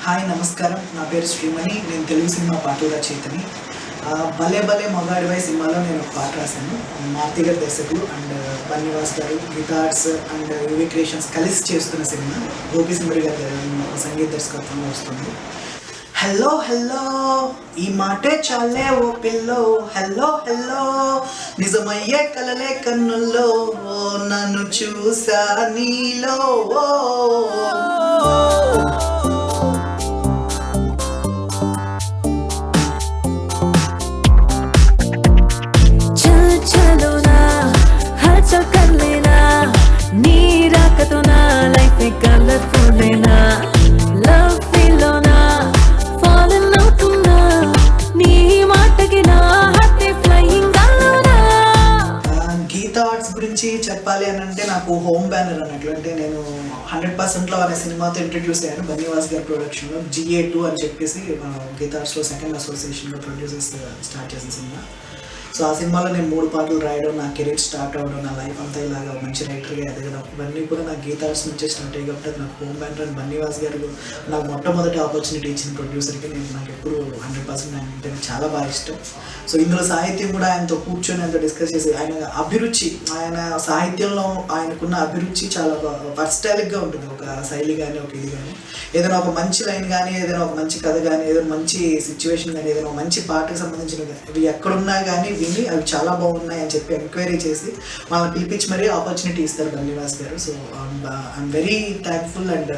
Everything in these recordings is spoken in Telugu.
హాయ్ నమస్కారం. నా పేరు శ్రీమణి. నేను తెలుగు సినిమా పాటల రచయితని. భలే భలే మగాడివై సినిమాలో నేను ఒక పాట రాశాను. మారుతి గారి దర్శకులు అండ్ బన్నీవాస్ గారు, గిటార్స్ అండ్ యూవీ క్రియేషన్స్ కలిసి చేస్తున్న సినిమా. గోపి సుందరి గారి సంగీత దర్శకత్వంలో వస్తుంది. హలో హలో ఈ మాటే చాలే ఓ పిల్లో, హలో హలో నిజమయ్యే కలలే కన్నుల్లో, నన్ను చూసా నీలో. గీతా ఆర్ట్స్ గురించి చెప్పాలి అని అంటే నాకు హోమ్ బ్యానర్ అన్నట్లు. అంటే నేను 100%లో అనే సినిమాతో ఇంట్రడ్యూస్ అయ్యాను బన్నీవాస్ గారి ప్రొడక్షన్లో. GA2 అని చెప్పేసి గీతా ఆర్ట్స్లో సెకండ్ అసోసియేషన్లో ప్రొడ్యూసర్స్ స్టార్ట్ చేసిన సినిమా. సో ఆ సినిమాలో నేను 3 పాటలు రాయడం, నా కెరీర్ స్టార్ట్ అవ్వడం, నా లైఫ్ అంతా ఇలాగా మంచి రైటర్గా ఎదగడం, ఇవన్నీ కూడా నాకు గీతా ఆర్ట్స్ నుంచే స్టార్ట్ అయ్యి. కాబట్టి నాకు హోమ్ బ్యానర్ అని బన్నీవాస్ గారు నాకు మొట్టమొదటి ఆపర్చునిటీ ఇచ్చిన ప్రొడ్యూసర్కి నాకు ఎప్పుడు 100% ఆయన అంటే చాలా బాగా ఇష్టం. సో ఇందులో సాహిత్యం కూడా ఆయనతో కూర్చొని ఆయనతో డిస్కస్ చేసి, ఆయన అభిరుచి, ఆయన సాహిత్యంలో ఆయనకున్న అభిరుచి చాలా వర్స్టైల్గా ఉంటుంది. ఒక శైలి కానీ, ఒక ఇది కానీ, ఏదైనా ఒక మంచి లైన్ కానీ, ఏదైనా ఒక మంచి కథ కానీ, ఏదైనా మంచి సిచ్యువేషన్ కానీ, ఏదైనా మంచి పాటకు సంబంధించినవి అవి ఎక్కడున్నా కానీ విని అవి చాలా బాగున్నాయి అని చెప్పి ఎంక్వైరీ చేసి వాళ్ళని పిలిపించి మరీ ఆపర్చునిటీ ఇస్తారు బన్నీవాస్ గారు. So I'm very thankful and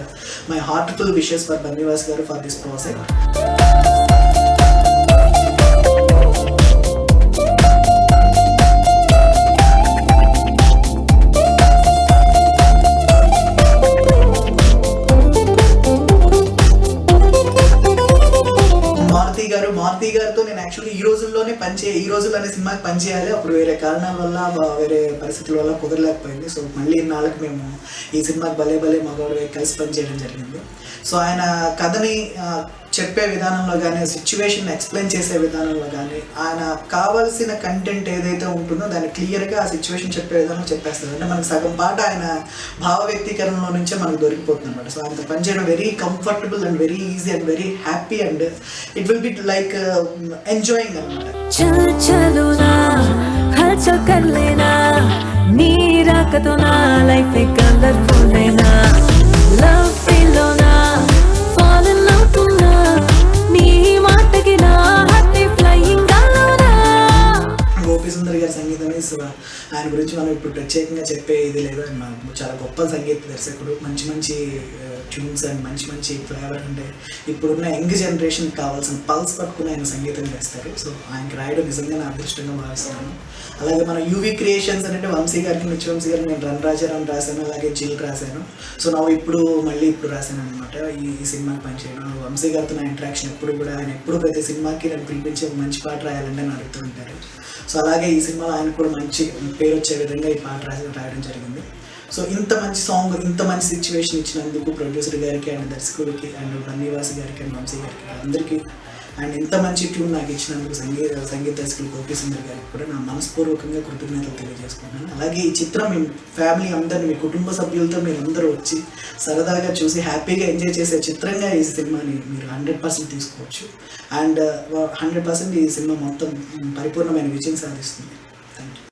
my heartful wishes for Bunny Vas గారు ఫర్ దిస్ ప్రాజెక్ట్. మారుతి గారితో నేను యాక్చువల్లీ ఈ రోజుల్లోనే సినిమాకి పనిచేయాలి. అప్పుడు వేరే కారణాల వల్ల, వేరే పరిస్థితుల వల్ల కుదరలేకపోయింది. సో మళ్ళీ ఇన్నాళ్ళకి మేము ఈ సినిమాకి భలే భలే మగాడు కలిసి పనిచేయడం జరిగింది. సో ఆయన కథని చెప్పే విధానంలో కానీ, సిచ్యువేషన్ ఎక్స్ప్లెయిన్ చేసే విధానంలో కానీ, ఆయన కావాల్సిన కంటెంట్ ఏదైతే ఉంటుందో దాన్ని క్లియర్గా ఆ సిచ్యువేషన్ చెప్పే విధానంలో చెప్పేస్తారు. అంటే మనకు సగం పాట ఆయన భావ వ్యక్తీకరణలో నుంచే మనకు దొరికిపోతుంది అనమాట. సో ఆయనతో పనిచేయడం very comfortable and very easy and very happy and it will be like enjoying అనమాట. గోపి సుందరి గారి సంగీతం ఆయన గురించి మనం ఇప్పుడు ప్రత్యేకంగా చెప్పే ఇది లేదు. ఆయన చాలా గొప్ప సంగీత దర్శకుడు. మంచి మంచి ట్యూన్స్ అండ్ మంచి మంచి ఫ్లేవర్ అంటే ఇప్పుడున్న యంగ్ జనరేషన్ కావాల్సిన పల్స్ పట్టుకుని ఆయన సంగీతం చేస్తారు. సో ఆయనకి రాయడం నిజంగా నా అదృష్టంగా భావిస్తున్నాను. అలాగే మన యూవీ క్రియేషన్స్ అంటే వంశీ గారికి, మిర్చి వంశీ గారికి నేను రన్ రాజారాం రాశాను, అలాగే జిల్ రాశాను. సో నా ఇప్పుడు రాశాను అనమాట ఈ సినిమాకి పనిచేయడం. వంశీ గారితో నా ఇంటరాక్షన్ ఎప్పుడు కూడా, ఆయన ఎప్పుడు ప్రతి సినిమాకి నేను పిలిపించి ఒక మంచి పాట రాయాలంటే అని అడుగుతూ ఉంటారు. సో అలాగే ఈ సినిమాలో ఆయన కూడా మంచి పేరు వచ్చే విధంగా ఈ పాట రాయడం జరిగింది. సో ఇంత మంచి సాంగ్, ఇంత మంచి సిచ్యువేషన్ ఇచ్చినందుకు ప్రొడ్యూసర్ గారికి అండ్ దర్శకుడికి అండ్ బన్నీవాస్ గారికి అండ్ వంశీ గారికి అందరికీ, అండ్ ఇంత మంచి ట్యూన్ నాకు ఇచ్చినందుకు సంగీత దర్శకులు గోపి సుందరి గారికి కూడా నా మనస్పూర్వకంగా కృతజ్ఞతలు తెలియజేసుకుంటున్నాను. అలాగే ఈ చిత్రం మీ ఫ్యామిలీ అందరినీ, మీ కుటుంబ సభ్యులతో మీరు అందరూ వచ్చి సరదాగా చూసి హ్యాపీగా ఎంజాయ్ చేసే చిత్రంగా ఈ సినిమాని మీరు 100% తీసుకోవచ్చు. అండ్ 100% ఈ సినిమా మొత్తం పరిపూర్ణమైన విజయం సాధిస్తుంది. Thank you.